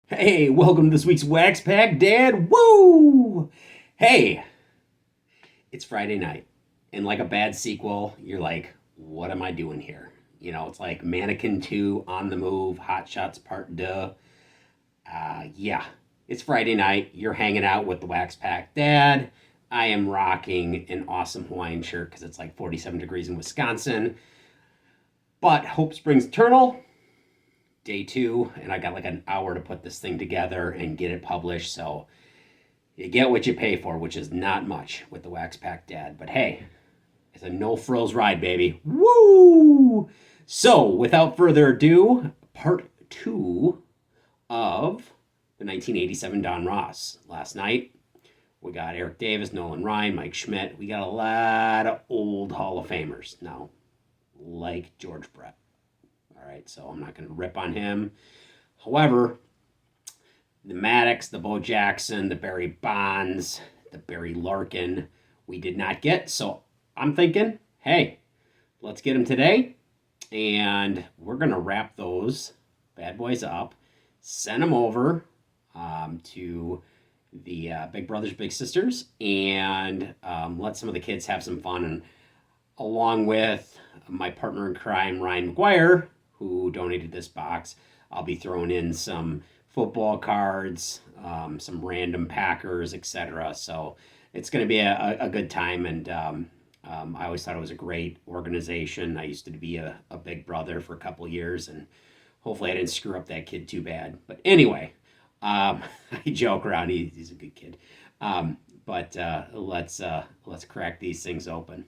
Hey, welcome to this week's Wax Pack, Dad. Woo! Hey, it's Friday night, and like a bad sequel, you're like, what am I doing here? You know, it's like Mannequin 2, On the Move, Hot Shots Part II. Yeah, it's Friday night. You're hanging out with the Wax Pack, Dad. I am rocking an awesome Hawaiian shirt because it's like 47 degrees in Wisconsin. But Hope Springs Eternal, day two, and I got like an hour to put this thing together and get it published. So you get what you pay for, which is not much with the Wax Pack Dad. But hey, it's a no frills ride, baby. Woo! So without further ado, part two of the 1987 Donruss. Last night, we got Eric Davis, Nolan Ryan, Mike Schmidt. We got a lot of old Hall of Famers now, like George Brett. All right, so I'm not going to rip on him. However, the Maddox, the Bo Jackson, the Barry Bonds, the Barry Larkin, we did not get. So I'm thinking, hey, let's get them today. And we're going to wrap those bad boys up, send them over to the Big Brothers, Big Sisters, and let some of the kids have some fun. And along with my partner in crime, Ryan McGuire, who donated this box, I'll be throwing in some football cards, some random Packers, etc. So it's going to be a good time, and I always thought it was a great organization. I used to be a big brother for a couple years, and hopefully I didn't screw up that kid too bad. But anyway, I joke around. He's a good kid. But let's crack these things open.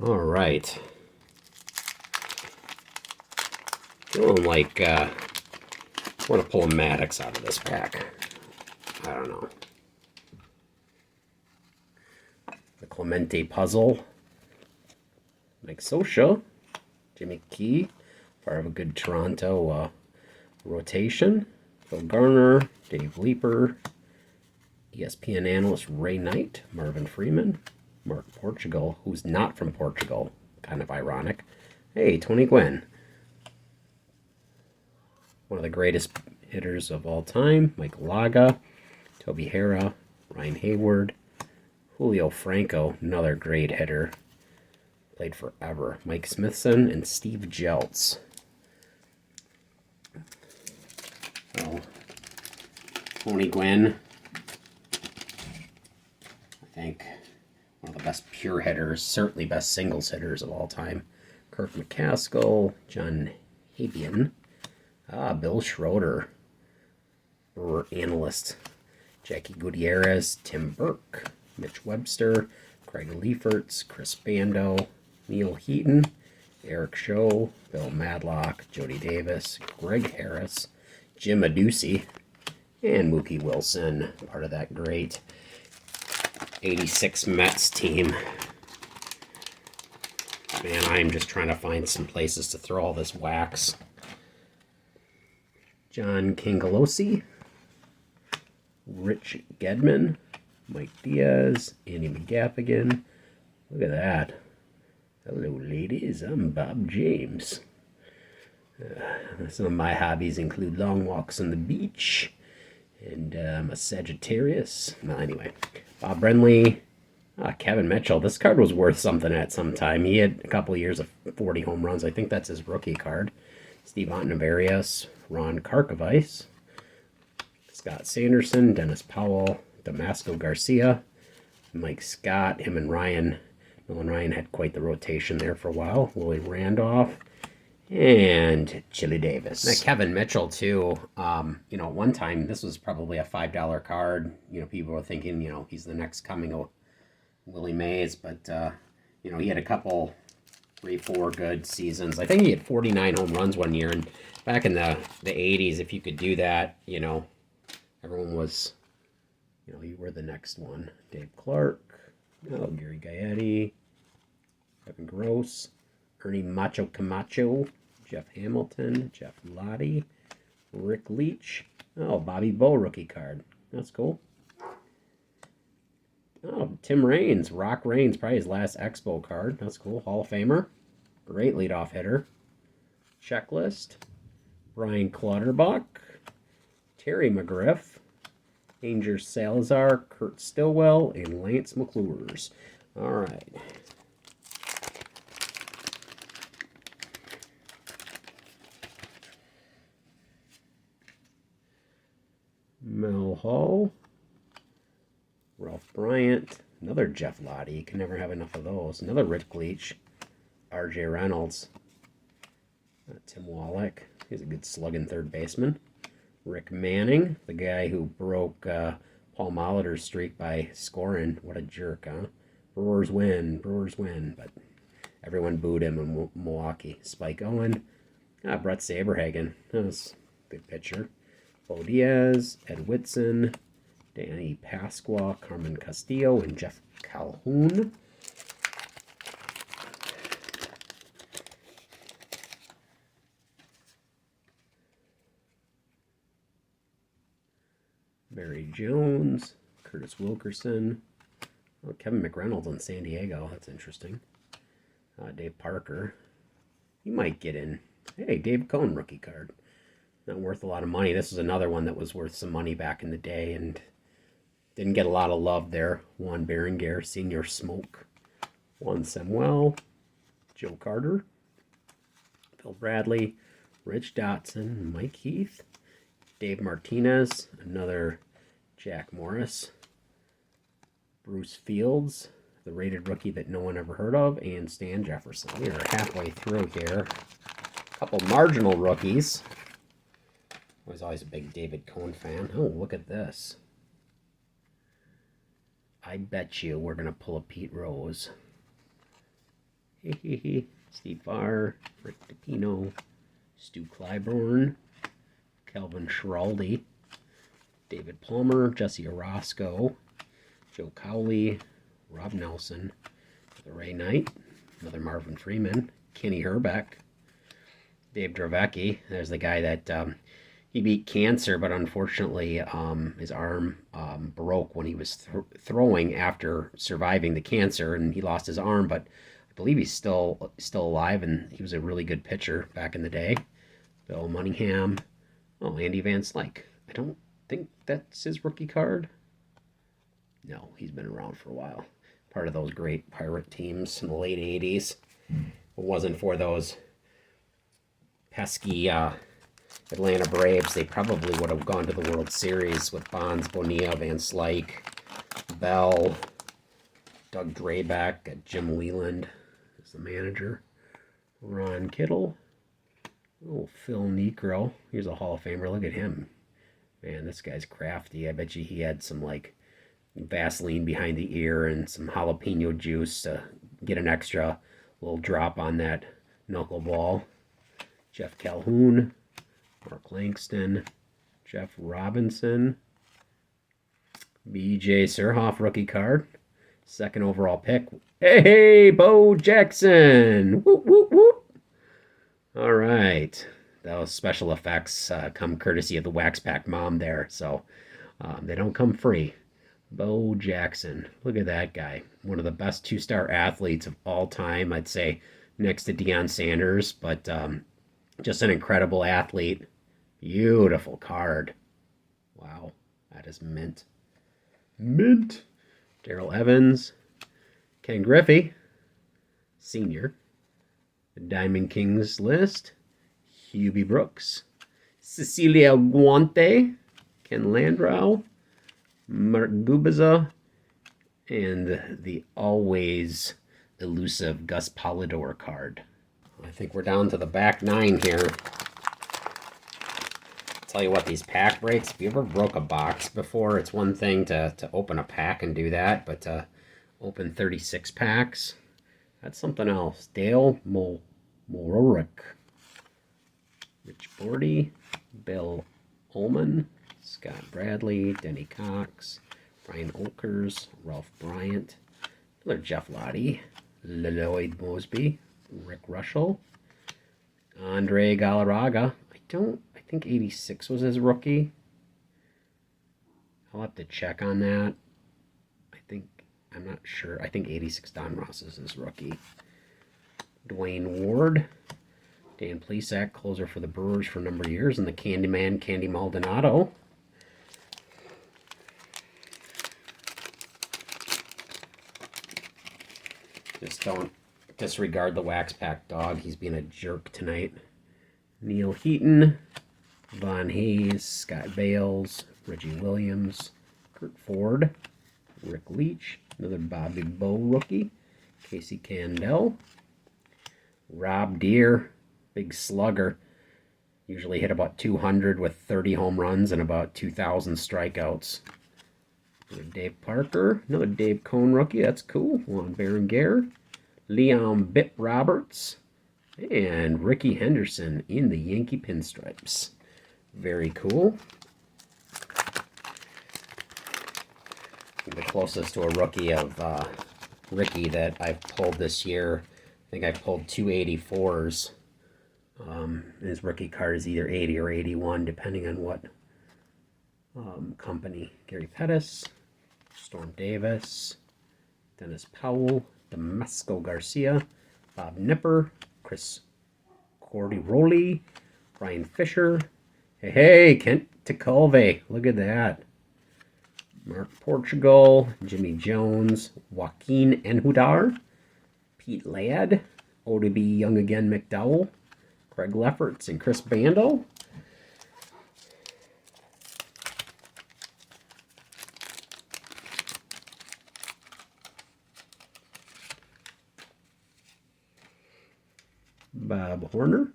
All right. Feeling like I want to pull a Maddox out of this pack. I don't know. The Clemente puzzle. Mike Scioscia. Jimmy Key. Part of a good Toronto rotation. Phil Garner. Dave Leeper. ESPN analyst Ray Knight. Marvin Freeman. Mark Portugal, who's not from Portugal. Kind of ironic. Hey, Tony Gwynn. One of the greatest hitters of all time. Mike Laga. Toby Harrah. Ryan Hayward. Julio Franco, another great hitter. Played forever. Mike Smithson and Steve Jeltz. Oh, Tony Gwynn. I think one of the best pure hitters, certainly best singles hitters of all time. Kirk McCaskill, John Habian, Bill Schroeder, analyst, Jackie Gutierrez, Tim Burke, Mitch Webster, Craig Leifertz, Chris Bando, Neil Heaton, Eric Show, Bill Madlock, Jody Davis, Greg Harris, Jim Adducey, and Mookie Wilson, part of that great 86 Mets team. Man, I'm just trying to find some places to throw all this wax. John Kingalosi, Rich Gedman, Mike Diaz, Andy McGaffigan. Look at that. Hello, ladies. I'm Bob James. Some of my hobbies include long walks on the beach, and I'm a Sagittarius. Well, anyway, Bob Brenly, Kevin Mitchell. This card was worth something at some time. He had a couple of years of 40 home runs. I think that's his rookie card. Steve Ontivarius, Ron Karkovice, Scott Sanderson, Dennis Powell, Damasco Garcia, Mike Scott. Him and Ryan. Nolan Ryan had quite the rotation there for a while. Willie Randolph. And Chili Davis. And Kevin Mitchell, too. One time, this was probably a $5 card. People were thinking, he's the next coming of Willie Mays. But, he had a couple, 3-4 good seasons. I think he had 49 home runs one year. And back in the 80s, if you could do that, everyone was, you were the next one. Dave Clark, Gary Gaetti, Kevin Gross, Ernie Macho Camacho, Jeff Hamilton, Jeff Lottie, Rick Leach. Oh, Bobby Bowe rookie card. That's cool. Oh, Tim Raines, Rock Raines, probably his last Expo card. That's cool. Hall of Famer. Great leadoff hitter. Checklist, Brian Clutterbuck, Terry McGriff, Danger Salazar, Kurt Stillwell, and Lance McCluers. All right. Mel Hall, Ralph Bryant, another Jeff Lottie. You can never have enough of those. Another Rick Leach, R.J. Reynolds, Tim Wallach. He's a good slugging third baseman. Rick Manning, the guy who broke Paul Molitor's streak by scoring. What a jerk, huh? Brewers win, but everyone booed him in Milwaukee. Spike Owen, Brett Saberhagen. That was a good pitcher. Bo Diaz, Ed Whitson, Danny Pasqua, Carmen Castillo, and Jeff Calhoun. Barry Jones, Curtis Wilkerson, Kevin McReynolds on San Diego. That's interesting. Dave Parker. He might get in. Hey, Dave Cohn rookie card. Not worth a lot of money. This was another one that was worth some money back in the day and didn't get a lot of love there. Juan Berenguer, Senior Smoke. Juan Samuel, Joe Carter, Phil Bradley, Rich Dotson, Mike Heath, Dave Martinez, another Jack Morris, Bruce Fields, the rated rookie that no one ever heard of, and Stan Jefferson. We are halfway through here. A couple marginal rookies. I was always a big David Cohn fan. Oh, look at this. I bet you we're going to pull a Pete Rose. Steve Barr, Rick DePino, Stu Clyburn, Calvin Schiraldi, David Palmer, Jesse Orozco, Joe Cowley, Rob Nelson, the Ray Knight, another Marvin Freeman, Kenny Herbeck, Dave Dravecki. There's the guy that he beat cancer, but unfortunately his arm broke when he was throwing after surviving the cancer, and he lost his arm, but I believe he's still alive, and he was a really good pitcher back in the day. Bill Munningham. Oh, Andy Van Slyke. I don't think that's his rookie card. No, he's been around for a while. Part of those great Pirate teams in the late 80s. If it wasn't for those pesky Atlanta Braves, they probably would have gone to the World Series with Bonds, Bonilla, Van Slyke, Bell, Doug Drabek, Jim Leland is the manager, Ron Kittle, oh, Phil Niekro. Here's a Hall of Famer. Look at him. Man, this guy's crafty. I bet you he had some, like, Vaseline behind the ear and some jalapeno juice to get an extra little drop on that knuckleball. Jeff Calhoun, Mark Langston, Jeff Robinson, B.J. Surhoff rookie card, second overall pick. Hey, Bo Jackson! Whoop, whoop, whoop! All right. Those special effects come courtesy of the Wax Pack mom there, so they don't come free. Bo Jackson. Look at that guy. One of the best two-star athletes of all time, I'd say, next to Deion Sanders, but just an incredible athlete. Beautiful card. Wow, that is mint. Mint. Darrell Evans. Ken Griffey, Sr. The Diamond Kings list. Hubie Brooks. Cecilia Guante. Ken Landau. Mark Gubiza, and the always elusive Gus Polidor card. I think we're down to the back nine here. I'll tell you what, these pack breaks, if you ever broke a box before, it's one thing to open a pack and do that, but to open 36 packs, that's something else. Dale Mororick, Rich Bordy, Bill Ullman, Scott Bradley, Denny Cox, Brian Olkers, Ralph Bryant, another Jeff Lottie, Lloyd Mosby, Rick Russell, Andre Galarraga. I think 86 was his rookie. I'll have to check on that. I'm not sure. I think 86 Donruss is his rookie. Dwayne Ward, Dan Plesac, closer for the Brewers for a number of years, and the Candyman, Candy Maldonado. Just don't disregard the Wax Pack dog. He's being a jerk tonight. Neil Heaton, Von Hayes, Scott Bales, Reggie Williams, Kurt Ford, Rick Leach, another Bobby Bow rookie, Casey Candell, Rob Deere, big slugger, usually hit about 200 with 30 home runs and about 2,000 strikeouts. Dave Parker, another Dave Cohn rookie, that's cool. Juan Berenguer, Leon Bitt Roberts, and Ricky Henderson in the Yankee pinstripes. Very cool. The closest to a rookie of Ricky that I've pulled this year. I think I pulled 284s. His rookie card is either 80 or 81, depending on what company. Gary Pettis, Storm Davis, Dennis Powell, Damasco Garcia, Bob Nipper, Chris Cordiroli, Brian Fisher. Hey, Kent Tecalve. Look at that. Mark Portugal, Jimmy Jones, Joaquin Enhudar, Pete Ladd, ODB Young Again McDowell, Craig Lefferts, and Chris Bando. Bob Horner,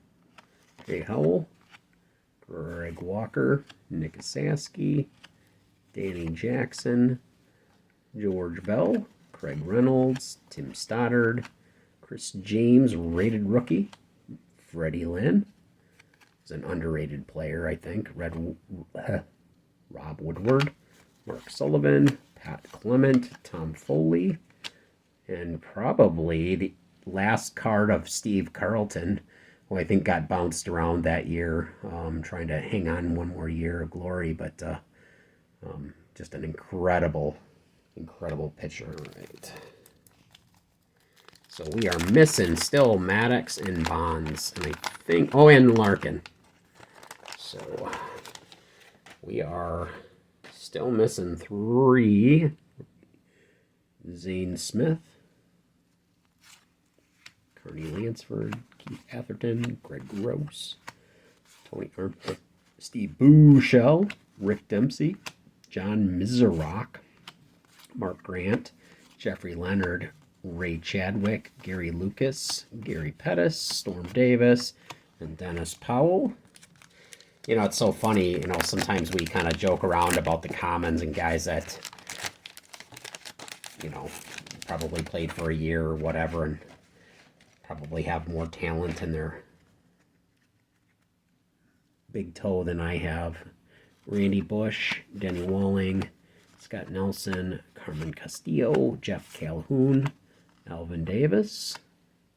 Jay Howell, Greg Walker, Nick Asaski, Danny Jackson, George Bell, Craig Reynolds, Tim Stoddard, Chris James, rated rookie, Freddie Lynn, is an underrated player, I think, Rob Woodward, Mark Sullivan, Pat Clement, Tom Foley, and probably the last card of Steve Carlton, who I think got bounced around that year, trying to hang on one more year of glory, but just an incredible pitcher. Right. So we are missing still Maddox and Bonds, and I think, and Larkin. So we are still missing 3. Zane Smith, Carney Lansford, Keith Atherton, Greg Gross, Steve Bouchel, Rick Dempsey, John Mizerach, Mark Grant, Jeffrey Leonard, Ray Chadwick, Gary Lucas, Gary Pettis, Storm Davis, and Dennis Powell. You know, it's so funny, you know, sometimes we kind of joke around about the commons and guys that, you know, probably played for a year or whatever and probably have more talent in their big toe than I have. Randy Bush, Denny Walling, Scott Nelson, Carmen Castillo, Jeff Calhoun, Alvin Davis,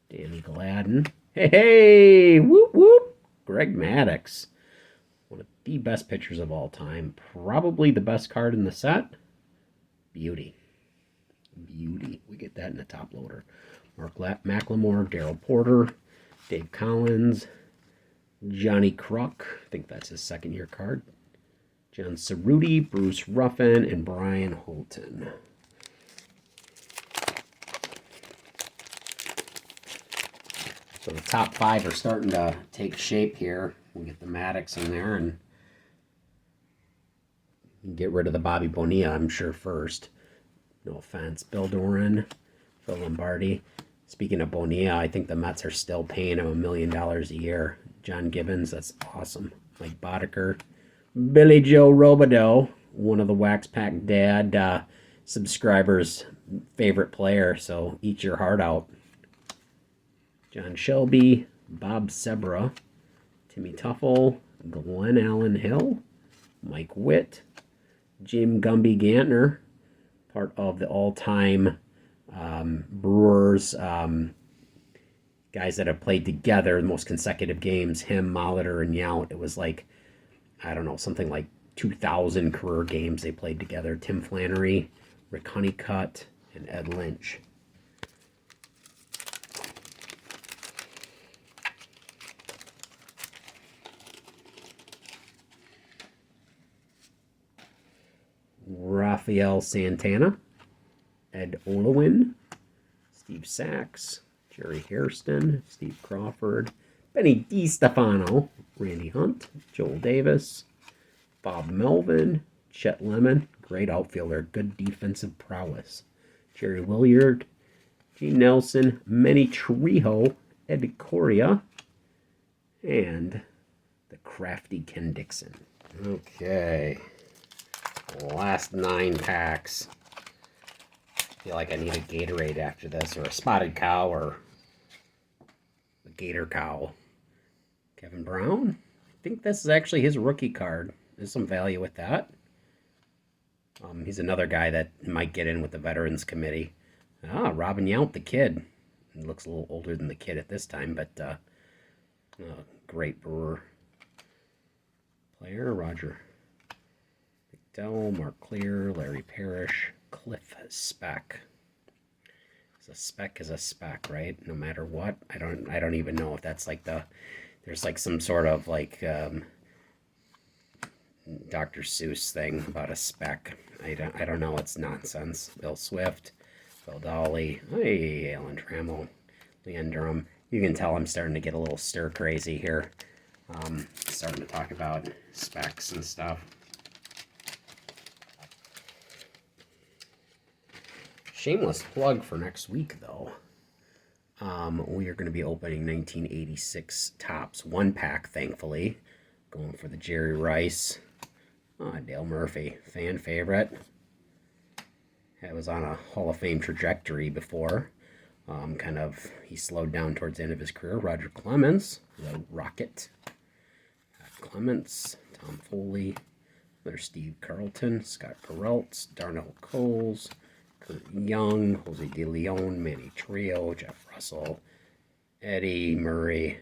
Danny Gladden. Hey, whoop, whoop. Greg Maddux. One of the best pitchers of all time. Probably the best card in the set. Beauty. Beauty. We get that in the top loader. Mark McLemore, Darryl Porter, Dave Collins, Johnny Kruk. I think that's his second-year card. John Cerruti, Bruce Ruffin, and Brian Holton. So the top 5 are starting to take shape here. We'll get the Maddox in there and get rid of the Bobby Bonilla, I'm sure, first. No offense. Bill Doran, Phil Lombardi. Speaking of Bonilla, I think the Mets are still paying him $1 million a year. John Gibbons, that's awesome. Mike Boddicker. Billy Joe Robideux, one of the Wax Pack Dad subscribers' favorite player, so eat your heart out. John Shelby, Bob Sebra, Timmy Tuffle, Glenn Allen Hill, Mike Witt, Jim Gumby Gantner, part of the all-time Brewers guys that have played together the most consecutive games, him, Molitor, and Yount. It was like, I don't know, something like 2,000 career games they played together. Tim Flannery, Rick Honeycutt, and Ed Lynch. Rafael Santana, Ed Olewin, Steve Sachs, Jerry Hairston, Steve Crawford, Benny DiStefano, Randy Hunt, Joel Davis, Bob Melvin, Chet Lemon, great outfielder, good defensive prowess, Jerry Williard, Gene Nelson, Manny Trejo, Ed Correa, and the crafty Ken Dixon. Okay, last 9 packs. I feel like I need a Gatorade after this, or a Spotted Cow, or a Gator Cow. Kevin Brown. I think this is actually his rookie card. There's some value with that. He's another guy that might get in with the Veterans Committee. Robin Yount, the kid. He looks a little older than the kid at this time, but great Brewer player. Roger McDowell, Mark Clear, Larry Parrish, Cliff Speck. A spec is a spec, right? No matter what. I don't even know if that's like there's like some sort of like Dr. Seuss thing about a spec. I don't know. It's nonsense. Bill Swift, Phil Dolly, hey, Alan Trammell, Leanne Durham. You can tell I'm starting to get a little stir crazy here. Starting to talk about specs and stuff. Shameless plug for next week, though. We are going to be opening 1986 Topps 1-pack, thankfully. Going for the Jerry Rice. Dale Murphy, fan favorite. It was on a Hall of Fame trajectory before. He slowed down towards the end of his career. Roger Clemens, the Rocket. Clements, Tom Foley. There's Steve Carlton, Scott Peraltz, Darnell Coles, Kurt Young, Jose De Leon, Manny Trio, Jeff Russell, Eddie Murray,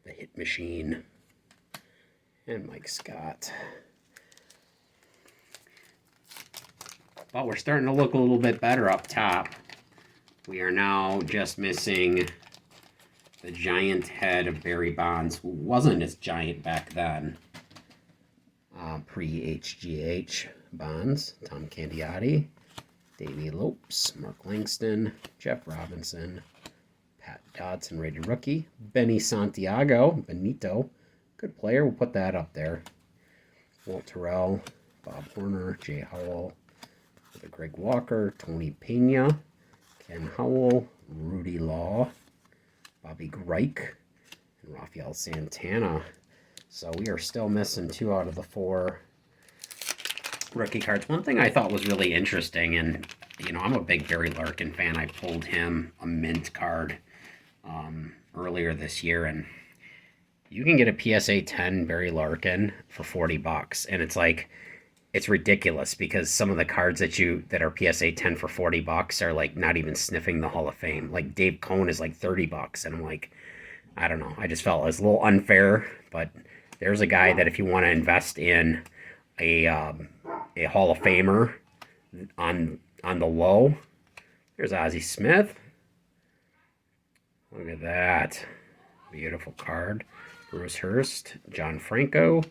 the Hit Machine, and Mike Scott. But we're starting to look a little bit better up top. We are now just missing the giant head of Barry Bonds, who wasn't as giant back then. Pre-HGH Bonds, Tom Candiotti, Davey Lopes, Mark Langston, Jeff Robinson, Pat Dodson, rated rookie, Benny Santiago, Benito, good player, we'll put that up there. Walt Terrell, Bob Horner, Jay Howell, Greg Walker, Tony Pena, Ken Howell, Rudy Law, Bobby Greik, and Rafael Santana. So we are still missing 2 out of the 4 rookie cards. One thing I thought was really interesting, and I'm a big Barry Larkin fan. I pulled him a mint card earlier this year, and you can get a PSA 10 Barry Larkin for $40, and it's ridiculous because some of the cards that are PSA 10 for $40 are like not even sniffing the Hall of Fame. Like Dave Cohn is like $30, and I'm like, I don't know. I just felt it was a little unfair, but there's a guy that if you want to invest in a Hall of Famer on the low, there's Ozzie Smith. Look at that. Beautiful card. Bruce Hurst, John Franco,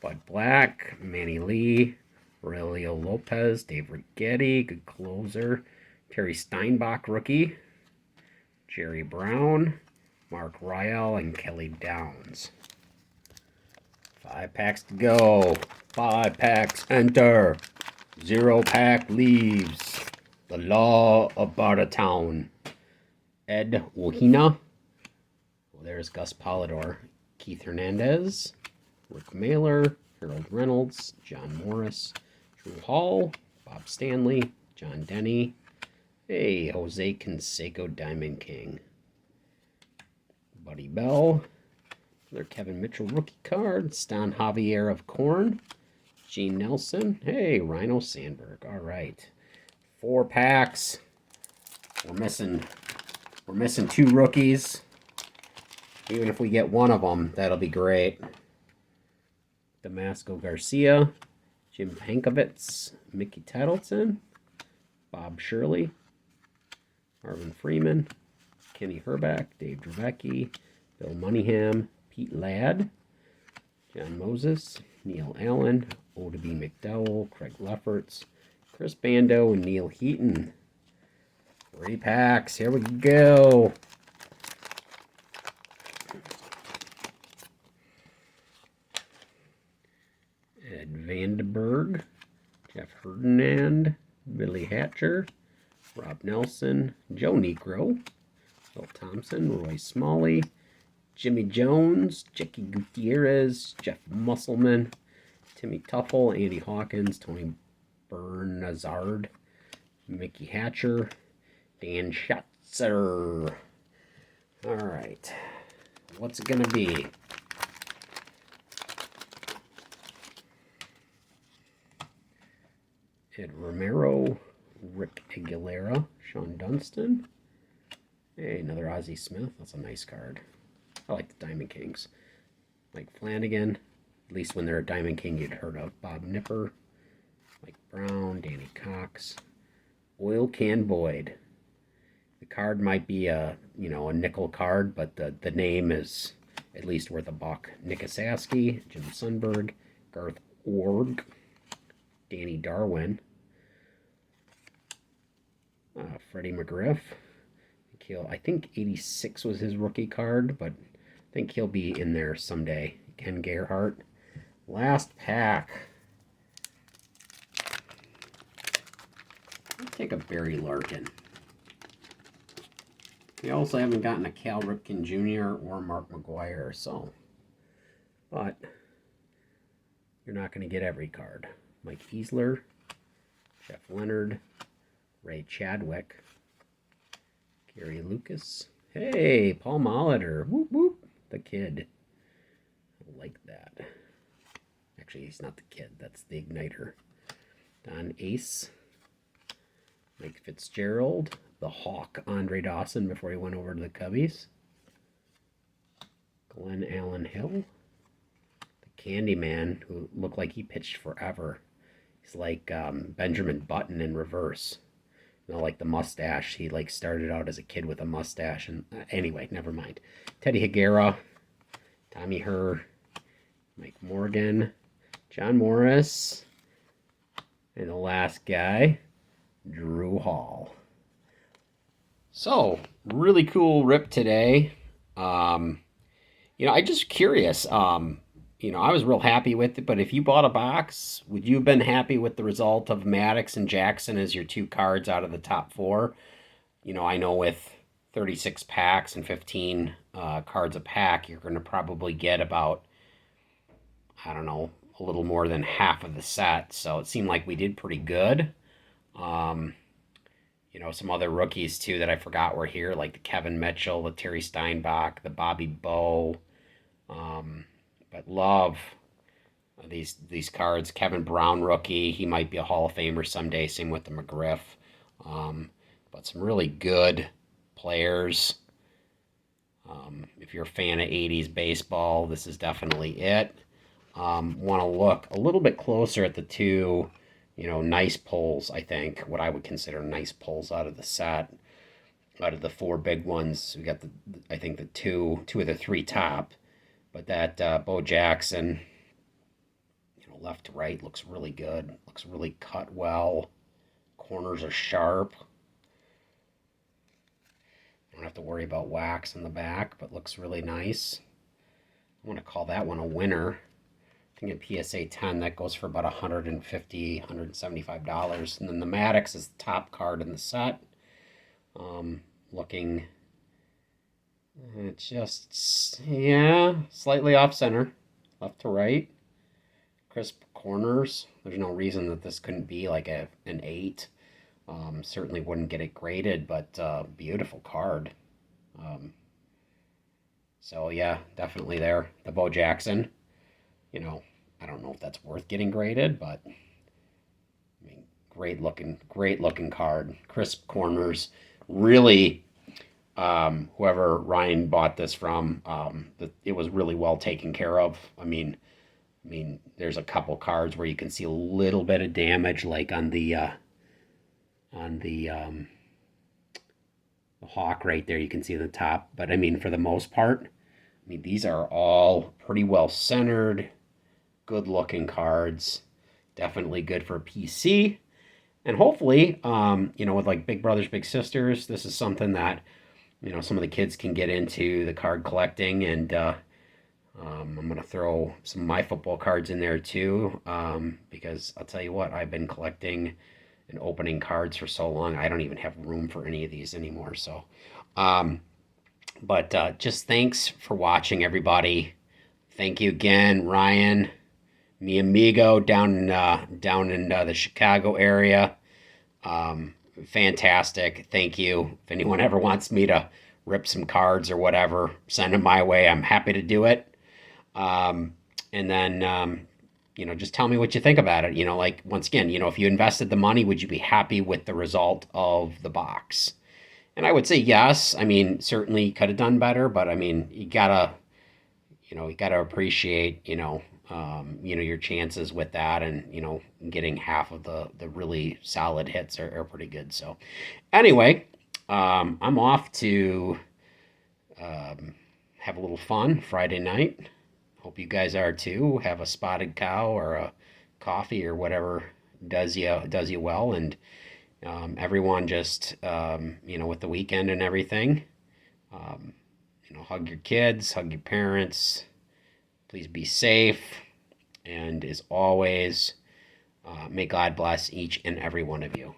Bud Black, Manny Lee, Aurelio Lopez, Dave Righetti, good closer, Terry Steinbach, rookie, Jerry Brown, Mark Ryall, and Kelly Downs. 5 packs to go. 5 packs enter. 0 pack leaves. The Law of Bartertown. Ed Wahina. Well, there's Gus Polidor. Keith Hernandez. Rick Mailer. Harold Reynolds. John Morris. Drew Hall. Bob Stanley. John Denny. Hey, Jose Canseco Diamond King. Buddy Bell. Another Kevin Mitchell rookie card. Stan Javier of Corn. Gene Nelson. Hey, Rhino Sandberg. All right. 4 packs. We're missing 2 rookies. Even if we get one of them, that'll be great. Damasco Garcia. Jim Pankovitz. Mickey Tattleton. Bob Shirley. Marvin Freeman. Kenny Herbeck. Dave Dravecki. Bill Moneyham. Pete Ladd. John Moses. Neil Allen. O.W. McDowell. Craig Lefferts. Chris Bando and Neil Heaton. 3 packs. Here we go. Ed Vandenberg, Jeff Ferdinand, Billy Hatcher, Rob Nelson, Joe Negro, Phil Thompson, Roy Smalley, Jimmy Jones, Jackie Gutierrez, Jeff Musselman, Timmy Tuffle, Andy Hawkins, Tony Bernazard, Mickey Hatcher, Dan Schatzer. All right, what's it gonna be? Ed Romero, Rick Aguilera, Sean Dunston. Hey, another Ozzie Smith. That's a nice card. I like the Diamond Kings. Mike Flanagan. At least when they're a Diamond King, you'd heard of. Bob Nipper, Mike Brown, Danny Cox, Oil Can Boyd. The card might be a nickel card, but the name is at least worth $1. Nick Asaski, Jim Sundberg, Garth Org, Danny Darwin, Freddie McGriff. I think 86 was his rookie card, but I think he'll be in there someday. Ken Gerhardt. Last pack. I'll take a Barry Larkin. We also haven't gotten a Cal Ripken Jr. or Mark McGuire, but you're not going to get every card. Mike Easler, Jeff Leonard, Ray Chadwick, Gary Lucas. Hey, Paul Molitor. Whoop, whoop. The kid. I like that. Actually, he's not the kid. That's the Igniter. Don Ace. Mike Fitzgerald. The Hawk, Andre Dawson, before he went over to the Cubbies. Glenn Allen Hill. The Candyman, who looked like he pitched forever. He's like Benjamin Button in reverse. Like the mustache. He started out as a kid with a mustache. And anyway, never mind. Teddy Higuera, Tommy Herr, Mike Morgan, John Morris, and the last guy, Drew Hall. So, really cool rip today. I'm just curious. I was real happy with it, but if you bought a box, would you have been happy with the result of Maddox and Jackson as your 2 cards out of the top 4? I know with 36 packs and 15 cards a pack, you're going to probably get about, I don't know, a little more than half of the set. So it seemed like we did pretty good. Some other rookies too that I forgot were here, like the Kevin Mitchell, the Terry Steinbach, the Bobby Bowe. But love these cards. Kevin Brown rookie. He might be a Hall of Famer someday. Same with the McGriff. But some really good players. If you're a fan of 80s baseball, this is definitely it. Want to look a little bit closer at the 2, nice pulls, I think. What I would consider nice pulls out of the set. Out of the 4 big ones, we got I think the 2 of the 3 top. But that Bo Jackson, left to right, looks really good. Looks really cut well. Corners are sharp. Don't have to worry about wax in the back, but looks really nice. I want to call that one a winner. I think at PSA 10, that goes for about $150, $175. And then the Maddox is the top card in the set. Looking... It's just, slightly off center, left to right. Crisp corners. There's no reason that this couldn't be like an 8. Certainly wouldn't get it graded, but beautiful card. So yeah, definitely there. The Bo Jackson, I don't know if that's worth getting graded, but I mean, great looking card. Crisp corners, really. Whoever Ryan bought this from, it was really well taken care of. I mean, there's a couple cards where you can see a little bit of damage, like on the Hawk right there. You can see the top, but I mean, for the most part, these are all pretty well centered, good looking cards. Definitely good for PC. And hopefully, with like Big Brothers Big Sisters, this is something that some of the kids can get into the card collecting, and I'm gonna throw some of my football cards in there too, because I'll tell you what, I've been collecting and opening cards for so long, I don't even have room for any of these anymore. So, um, but just thanks for watching, everybody. Thank you again, Ryan, mi amigo down in the Chicago area. Um, Fantastic. Thank you. If anyone ever wants me to rip some cards or whatever, send them my way. I'm happy to do it. Um, and then, just tell me what you think about it. Like, once again, if you invested the money, would you be happy with the result of the box? And I would say yes. I mean, certainly could have done better, but I mean, you gotta appreciate, your chances with that, and getting half of the really solid hits are pretty good. So, anyway, I'm off to um, have a little fun Friday night. Hope you guys are too. Have a spotted cow or a coffee or whatever does you well, and everyone just with the weekend and everything. Um, hug your kids, hug your parents. Please be safe, and as always, may God bless each and every one of you.